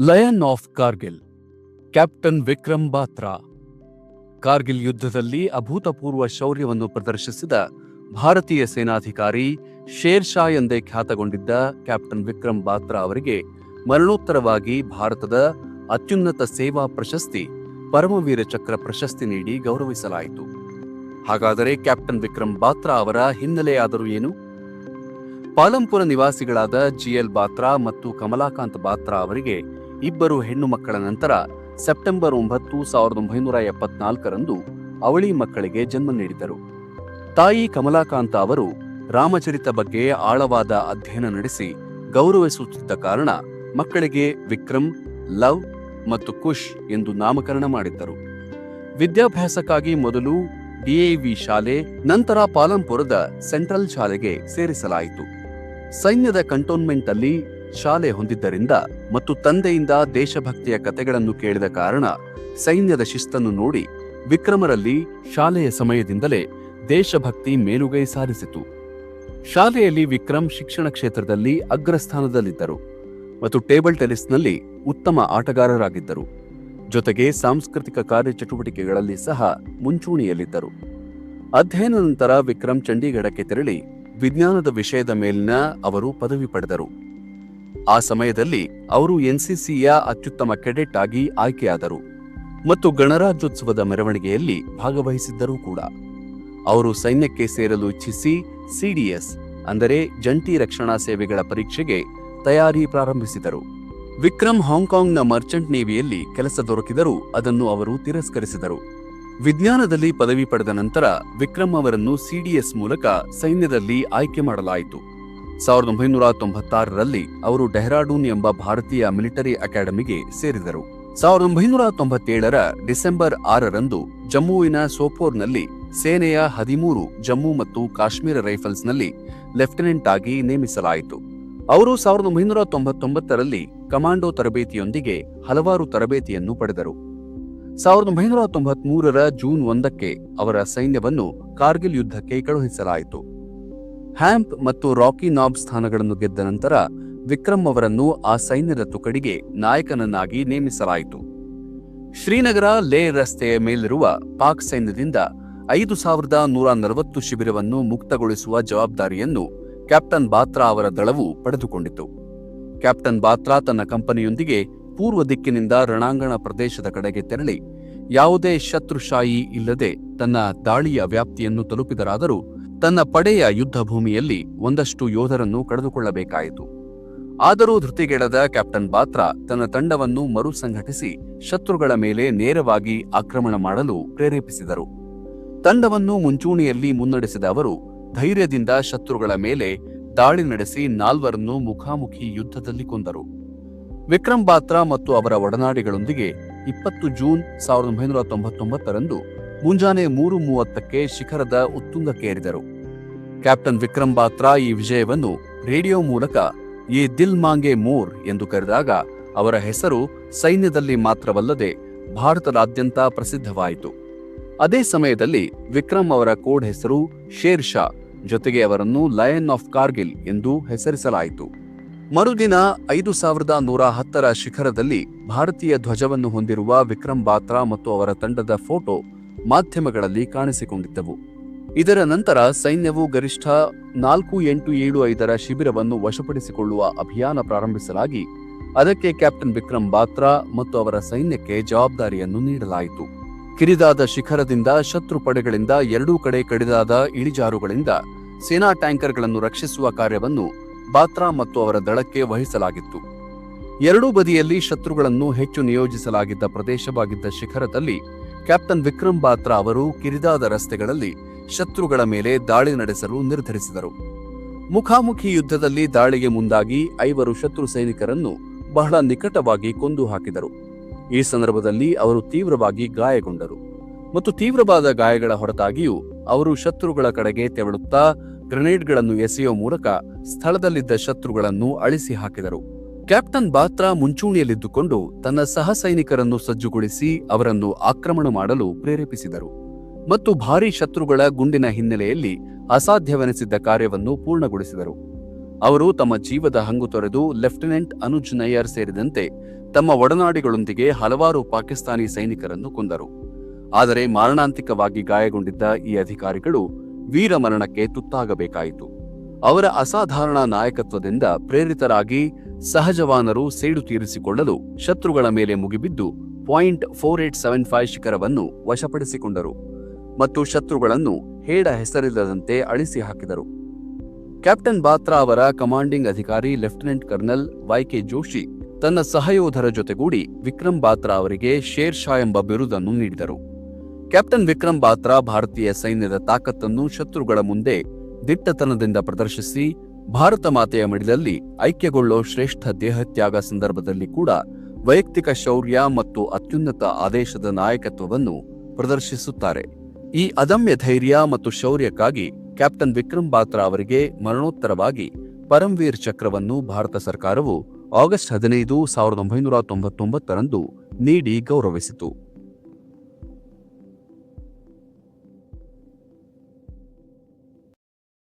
Lion of Kargil, captain Vikram Batra. Kargil ಯುದ್ಧದಲ್ಲಿ ಅಭೂತಪೂರ್ವ ಶೌರ್ಯವನ್ನು ಪ್ರದರ್ಶಿಸಿದ ಭಾರತೀಯ ಸೇನಾಧಿಕಾರಿ ಶೇರ್ ಶಾ ಎಂದೇ ಖ್ಯಾತಗೊಂಡಿದ್ದ ಕ್ಯಾಪ್ಟನ್ ವಿಕ್ರಮ್ ಬಾತ್ರಾ ಅವರಿಗೆ ಮರಣೋತ್ತರವಾಗಿ ಭಾರತದ ಅತ್ಯುನ್ನತ ಸೇವಾ ಪ್ರಶಸ್ತಿ ಪರಮವೀರ ಚಕ್ರ ಪ್ರಶಸ್ತಿ ನೀಡಿ ಗೌರವಿಸಲಾಯಿತು. ಹಾಗಾದರೆ ಕ್ಯಾಪ್ಟನ್ ವಿಕ್ರಮ್ ಬಾತ್ರಾ ಅವರ ಹಿನ್ನೆಲೆಯಾದರೂ ಏನು? ಪಾಲಂಪುರ ನಿವಾಸಿಗಳಾದ ಜಿಎಲ್ ಬಾತ್ರಾ ಮತ್ತು ಕಮಲಾಕಾಂತ್ ಬಾತ್ರಾ ಅವರಿಗೆ ಇಬ್ಬರು ಹೆಣ್ಣು ಮಕ್ಕಳ ನಂತರ ಸೆಪ್ಟೆಂಬರ್ 9, 1974ರಂದು ಅವಳಿ ಮಕ್ಕಳಿಗೆ ಜನ್ಮ ನೀಡಿದರು. ತಾಯಿ ಕಮಲಾಕಾಂತ ಅವರು ರಾಮಚರಿತ ಬಗ್ಗೆ ಆಳವಾದ ಅಧ್ಯಯನ ನಡೆಸಿ ಗೌರವಿಸುತ್ತಿದ್ದ ಕಾರಣ ಮಕ್ಕಳಿಗೆ ವಿಕ್ರಮ್, ಲವ್ ಮತ್ತು ಕುಶ್ ಎಂದು ನಾಮಕರಣ ಮಾಡಿದ್ದರು. ವಿದ್ಯಾಭ್ಯಾಸಕ್ಕಾಗಿ ಮೊದಲು ಡಿಎವಿ ಶಾಲೆ, ನಂತರ ಪಾಲಂಪುರದ ಸೆಂಟ್ರಲ್ ಶಾಲೆಗೆ ಸೇರಿಸಲಾಯಿತು. ಸೈನ್ಯದ ಕಂಟೋನ್ಮೆಂಟ್ ಅಲ್ಲಿ ಶಾಲೆ ಹೊಂದಿದ್ದರಿಂದ ಮತ್ತು ತಂದೆಯಿಂದ ದೇಶಭಕ್ತಿಯ ಕಥೆಗಳನ್ನು ಕೇಳಿದ ಕಾರಣ ಸೈನ್ಯದ ಶಿಸ್ತನ್ನು ನೋಡಿ ವಿಕ್ರಮರಲ್ಲಿ ಶಾಲೆಯ ಸಮಯದಿಂದಲೇ ದೇಶಭಕ್ತಿ ಮೇಲುಗೈ ಸಾಧಿಸಿತು. ಶಾಲೆಯಲ್ಲಿ ವಿಕ್ರಮ್ ಶಿಕ್ಷಣ ಕ್ಷೇತ್ರದಲ್ಲಿ ಅಗ್ರಸ್ಥಾನದಲ್ಲಿದ್ದರು ಮತ್ತು ಟೇಬಲ್ ಟೆನಿಸ್ನಲ್ಲಿ ಉತ್ತಮ ಆಟಗಾರರಾಗಿದ್ದರು. ಜೊತೆಗೆ ಸಾಂಸ್ಕೃತಿಕ ಕಾರ್ಯಚಟುವಟಿಕೆಗಳಲ್ಲಿ ಸಹ ಮುಂಚೂಣಿಯಲ್ಲಿದ್ದರು. ಅಧ್ಯಯನ ನಂತರ ವಿಕ್ರಮ್ ಚಂಡೀಗಢಕ್ಕೆ ತೆರಳಿ ವಿಜ್ಞಾನದ ವಿಷಯದ ಮೇಲಿನ ಅವರು ಪದವಿ ಪಡೆದರು. ಆ ಸಮಯದಲ್ಲಿ ಅವರು ಎನ್ಸಿಸಿಯ ಅತ್ಯುತ್ತಮ ಕೆಡೆಟ್ ಆಗಿ ಆಯ್ಕೆಯಾದರು ಮತ್ತು ಗಣರಾಜ್ಯೋತ್ಸವದ ಮೆರವಣಿಗೆಯಲ್ಲಿ ಭಾಗವಹಿಸಿದ್ದರೂ ಕೂಡ. ಅವರು ಸೈನ್ಯಕ್ಕೆ ಸೇರಲು ಇಚ್ಛಿಸಿ ಸಿಡಿಎಸ್ ಅಂದರೆ ಜಂಟಿ ರಕ್ಷಣಾ ಸೇವೆಗಳ ಪರೀಕ್ಷೆಗೆ ತಯಾರಿ ಪ್ರಾರಂಭಿಸಿದರು. ವಿಕ್ರಮ್ ಹಾಂಗ್ಕಾಂಗ್ನ ಮರ್ಚೆಂಟ್ ನೇವಿಯಲ್ಲಿ ಕೆಲಸ ದೊರಕಿದರೂ ಅದನ್ನು ಅವರು ತಿರಸ್ಕರಿಸಿದರು. ವಿಜ್ಞಾನದಲ್ಲಿ ಪದವಿ ಪಡೆದ ನಂತರ ವಿಕ್ರಮ್ ಅವರನ್ನು ಸಿಡಿಎಸ್ ಮೂಲಕ ಸೈನ್ಯದಲ್ಲಿ ಆಯ್ಕೆ ಮಾಡಲಾಯಿತು. 1996ರಲ್ಲಿ ಅವರು ಡೆಹ್ರಾಡೂನ್ ಎಂಬ ಭಾರತೀಯ ಮಿಲಿಟರಿ ಅಕಾಡೆಮಿಗೆ ಸೇರಿದರು. 1997ರ ಡಿಸೆಂಬರ್ 6ರಂದು ಜಮ್ಮುವಿನ ಸೋಪೋರ್ನಲ್ಲಿ ಸೇನೆಯ 13 ಜಮ್ಮು ಮತ್ತು ಕಾಶ್ಮೀರ ರೈಫಲ್ಸ್ನಲ್ಲಿ ಲೆಫ್ಟಿನೆಂಟ್ ಆಗಿ ನೇಮಿಸಲಾಯಿತು. ಅವರು 1999ರಲ್ಲಿ ಕಮಾಂಡೋ ತರಬೇತಿಯೊಂದಿಗೆ ಹಲವಾರು ತರಬೇತಿಯನ್ನು ಪಡೆದರು. 1993ರ ಜೂನ್ 1ಕ್ಕೆ ಅವರ ಸೈನ್ಯವನ್ನು ಕಾರ್ಗಿಲ್ ಯುದ್ಧಕ್ಕೆ ಕಳುಹಿಸಲಾಯಿತು. ಹ್ಯಾಂಪ್ ಮತ್ತು ರಾಕಿ ನಾಬ್ ಸ್ಥಾನಗಳನ್ನು ಗೆದ್ದ ನಂತರ ವಿಕ್ರಮ್ ಅವರನ್ನು ಆ ಸೈನ್ಯದ ತುಕಡಿಗೆ ನಾಯಕನನ್ನಾಗಿ ನೇಮಿಸಲಾಯಿತು. ಶ್ರೀನಗರ ಲೇ ರಸ್ತೆಯ ಮೇಲಿರುವ ಪಾಕ್ ಸೈನ್ಯದಿಂದ 5140 ಶಿಬಿರವನ್ನು ಮುಕ್ತಗೊಳಿಸುವ ಜವಾಬ್ದಾರಿಯನ್ನು ಕ್ಯಾಪ್ಟನ್ ಬಾತ್ರಾ ಅವರ ದಳವು ಪಡೆದುಕೊಂಡಿತು. ಕ್ಯಾಪ್ಟನ್ ಬಾತ್ರಾ ತನ್ನ ಕಂಪನಿಯೊಂದಿಗೆ ಪೂರ್ವ ದಿಕ್ಕಿನಿಂದ ರಣಾಂಗಣ ಪ್ರದೇಶದ ಕಡೆಗೆ ತೆರಳಿ ಯಾವುದೇ ಶತ್ರುಶಾಯಿ ಇಲ್ಲದೆ ತನ್ನ ದಾಳಿಯ ವ್ಯಾಪ್ತಿಯನ್ನು ತಲುಪಿದರಾದರೂ ತನ್ನ ಪಡೆಯ ಯುದ್ಧ ಭೂಮಿಯಲ್ಲಿ ಒಂದಷ್ಟು ಯೋಧರನ್ನು ಕಳೆದುಕೊಳ್ಳಬೇಕಾಯಿತು. ಆದರೂ ಧೃತಿಗೆಡದ ಕ್ಯಾಪ್ಟನ್ ಬಾತ್ರಾ ತನ್ನ ತಂಡವನ್ನು ಮರುಸಂಘಟಿಸಿ ಶತ್ರುಗಳ ಮೇಲೆ ನೇರವಾಗಿ ಆಕ್ರಮಣ ಮಾಡಲು ಪ್ರೇರೇಪಿಸಿದರು. ತಂಡವನ್ನು ಮುಂಚೂಣಿಯಲ್ಲಿ ಮುನ್ನಡೆಸಿದ ಅವರು ಧೈರ್ಯದಿಂದ ಶತ್ರುಗಳ ಮೇಲೆ ದಾಳಿ ನಡೆಸಿ 4ರನ್ನು ಮುಖಾಮುಖಿ ಯುದ್ಧದಲ್ಲಿ ಕೊಂದರು. ವಿಕ್ರಮ್ ಬಾತ್ರಾ ಮತ್ತು ಅವರ ಒಡನಾಡಿಗಳೊಂದಿಗೆ 20 ಜೂನ್ 1999ರಂದು ಮುಂಜಾನೆ 3:30ಕ್ಕೆ ಶಿಖರದ ಉತ್ತುಂಗಕ್ಕೇರಿದರು. ಕ್ಯಾಪ್ಟನ್ ವಿಕ್ರಮ್ ಬಾತ್ರಾ ಈ ವಿಜಯವನ್ನು ರೇಡಿಯೋ ಮೂಲಕ ಯೇ ದಿಲ್ ಮಾಂಗೆ ಮೋರ್ ಎಂದು ಕರೆದಾಗ ಅವರ ಹೆಸರು ಸೈನ್ಯದಲ್ಲಿ ಮಾತ್ರವಲ್ಲದೆ ಭಾರತದಾದ್ಯಂತ ಪ್ರಸಿದ್ಧವಾಯಿತು. ಅದೇ ಸಮಯದಲ್ಲಿ ವಿಕ್ರಮ್ ಅವರ ಕೋಡ್ ಹೆಸರು ಶೇರ್ ಶಾ, ಜೊತೆಗೆ ಅವರನ್ನು ಲಯನ್ ಆಫ್ ಕಾರ್ಗಿಲ್ ಎಂದು ಹೆಸರಿಸಲಾಯಿತು. ಮರುದಿನ 5110ರ ಶಿಖರದಲ್ಲಿ ಭಾರತೀಯ ಧ್ವಜವನ್ನು ಹೊಂದಿರುವ ವಿಕ್ರಮ್ ಬಾತ್ರಾ ಮತ್ತು ಅವರ ತಂಡದ ಫೋಟೋ ಮಾಧ್ಯಮಗಳಲ್ಲಿ ಕಾಣಿಸಿಕೊಂಡಿದ್ದವು. ಇದರ ನಂತರ ಸೈನ್ಯವು ಗರಿಷ್ಠ 4875ರ ಶಿಬಿರವನ್ನು ವಶಪಡಿಸಿಕೊಳ್ಳುವ ಅಭಿಯಾನ ಪ್ರಾರಂಭಿಸಲಾಗಿ ಅದಕ್ಕೆ ಕ್ಯಾಪ್ಟನ್ ವಿಕ್ರಮ್ ಬಾತ್ರಾ ಮತ್ತು ಅವರ ಸೈನ್ಯಕ್ಕೆ ಜವಾಬ್ದಾರಿಯನ್ನು ನೀಡಲಾಯಿತು. ಕಿರಿದಾದ ಶಿಖರದಿಂದ ಶತ್ರು ಪಡೆಗಳಿಂದ ಎರಡೂ ಕಡೆ ಕಡಿದಾದ ಇಳಿಜಾರುಗಳಿಂದ ಸೇನಾ ಟ್ಯಾಂಕರ್ಗಳನ್ನು ರಕ್ಷಿಸುವ ಕಾರ್ಯವನ್ನು ಬಾತ್ರಾ ಮತ್ತು ಅವರ ದಳಕ್ಕೆ ವಹಿಸಲಾಗಿತ್ತು. ಎರಡೂ ಬದಿಯಲ್ಲಿ ಶತ್ರುಗಳನ್ನು ಹೆಚ್ಚು ನಿಯೋಜಿಸಲಾಗಿದ್ದ ಪ್ರದೇಶವಾಗಿದ್ದ ಶಿಖರದಲ್ಲಿ ಕ್ಯಾಪ್ಟನ್ ವಿಕ್ರಮ್ ಬಾತ್ರಾ ಅವರು ಕಿರಿದಾದ ರಸ್ತೆಗಳಲ್ಲಿ ಶತ್ರುಗಳ ಮೇಲೆ ದಾಳಿ ನಡೆಸಲು ನಿರ್ಧರಿಸಿದರು. ಮುಖಾಮುಖಿ ಯುದ್ಧದಲ್ಲಿ ದಾಳಿಗೆ ಮುಂದಾಗಿ 5 ಶತ್ರು ಸೈನಿಕರನ್ನು ಬಹಳ ನಿಕಟವಾಗಿ ಕೊಂದು ಹಾಕಿದರು. ಈ ಸಂದರ್ಭದಲ್ಲಿ ಅವರು ತೀವ್ರವಾಗಿ ಗಾಯಗೊಂಡರು ಮತ್ತು ತೀವ್ರವಾದ ಗಾಯಗಳ ಹೊರತಾಗಿಯೂ ಅವರು ಶತ್ರುಗಳ ಕಡೆಗೆ ತೆವಳುತ್ತಾ ಗ್ರೆನೇಡ್ಗಳನ್ನು ಎಸೆಯುವ ಮೂಲಕ ಸ್ಥಳದಲ್ಲಿದ್ದ ಶತ್ರುಗಳನ್ನು ಅಳಿಸಿ ಹಾಕಿದರು. ಕ್ಯಾಪ್ಟನ್ ಬಾತ್ರಾ ಮುಂಚೂಣಿಯಲ್ಲಿದ್ದುಕೊಂಡು ತನ್ನ ಸಹ ಸೈನಿಕರನ್ನು ಸಜ್ಜುಗೊಳಿಸಿ ಅವರನ್ನು ಆಕ್ರಮಣ ಮಾಡಲು ಪ್ರೇರೇಪಿಸಿದರು ಮತ್ತು ಭಾರೀ ಶತ್ರುಗಳ ಗುಂಡಿನ ಹಿನ್ನೆಲೆಯಲ್ಲಿ ಅಸಾಧ್ಯವೆನಿಸಿದ್ದ ಕಾರ್ಯವನ್ನು ಪೂರ್ಣಗೊಳಿಸಿದರು. ಅವರು ತಮ್ಮ ಜೀವದ ಹಂಗು ತೊರೆದು ಲೆಫ್ಟಿನೆಂಟ್ ಅನುಜ್ ನಯ್ಯರ್ ಸೇರಿದಂತೆ ತಮ್ಮ ಒಡನಾಡಿಗಳೊಂದಿಗೆ ಹಲವಾರು ಪಾಕಿಸ್ತಾನಿ ಸೈನಿಕರನ್ನು ಕೊಂದರು. ಆದರೆ ಮಾರಣಾಂತಿಕವಾಗಿ ಗಾಯಗೊಂಡಿದ್ದ ಈ ಅಧಿಕಾರಿಗಳು ವೀರಮರಣಕ್ಕೆ ತುತ್ತಾಗಬೇಕಾಯಿತು. ಅವರ ಅಸಾಧಾರಣ ನಾಯಕತ್ವದಿಂದ ಪ್ರೇರಿತರಾಗಿ ಸಹಜವಾನರು ಸೇಡು ತೀರಿಸಿಕೊಳ್ಳಲು ಶತ್ರುಗಳ ಮೇಲೆ ಮುಗಿಬಿದ್ದು .4875 ಶಿಖರವನ್ನು ವಶಪಡಿಸಿಕೊಂಡರು ಮತ್ತು ಶತ್ರುಗಳನ್ನು ಹೇಡ ಹೆಸರಿಲ್ಲದಂತೆ ಅಳಿಸಿ ಹಾಕಿದರು. ಕ್ಯಾಪ್ಟನ್ ಬಾತ್ರಾ ಅವರ ಕಮಾಂಡಿಂಗ್ ಅಧಿಕಾರಿ ಲೆಫ್ಟಿನೆಂಟ್ ಕರ್ನಲ್ ವೈ.ಕೆ. ಜೋಶಿ ತನ್ನ ಸಹಯೋಧರ ಜೊತೆಗೂಡಿ ವಿಕ್ರಮ್ ಬಾತ್ರಾ ಅವರಿಗೆ ಶೇರ್ ಶಾ ಎಂಬ ಬಿರುದನ್ನು ನೀಡಿದರು. ಕ್ಯಾಪ್ಟನ್ ವಿಕ್ರಮ್ ಬಾತ್ರಾ ಭಾರತೀಯ ಸೈನ್ಯದ ತಾಕತ್ತನ್ನು ಶತ್ರುಗಳ ಮುಂದೆ ದಿಟ್ಟತನದಿಂದ ಪ್ರದರ್ಶಿಸಿ ಭಾರತ ಮಾತೆಯ ಮಡಿಲಲ್ಲಿ ಐಕ್ಯಗೊಳ್ಳೋ ಶ್ರೇಷ್ಠ ದೇಹತ್ಯಾಗ ಸಂದರ್ಭದಲ್ಲಿ ಕೂಡ ವೈಯಕ್ತಿಕ ಶೌರ್ಯ ಮತ್ತು ಅತ್ಯುನ್ನತ ಆದೇಶದ ನಾಯಕತ್ವವನ್ನು ಪ್ರದರ್ಶಿಸುತ್ತಾರೆ. ಈ ಅದಮ್ಯ ಧೈರ್ಯ ಮತ್ತು ಶೌರ್ಯಕ್ಕಾಗಿ ಕ್ಯಾಪ್ಟನ್ ವಿಕ್ರಮ್ ಬಾತ್ರಾ ಅವರಿಗೆ ಮರಣೋತ್ತರವಾಗಿ ಪರಮ್ವೀರ್ ಚಕ್ರವನ್ನು ಭಾರತ ಸರ್ಕಾರವು ಆಗಸ್ಟ್ 15, 1999 ನೀಡಿ ಗೌರವಿಸಿತು.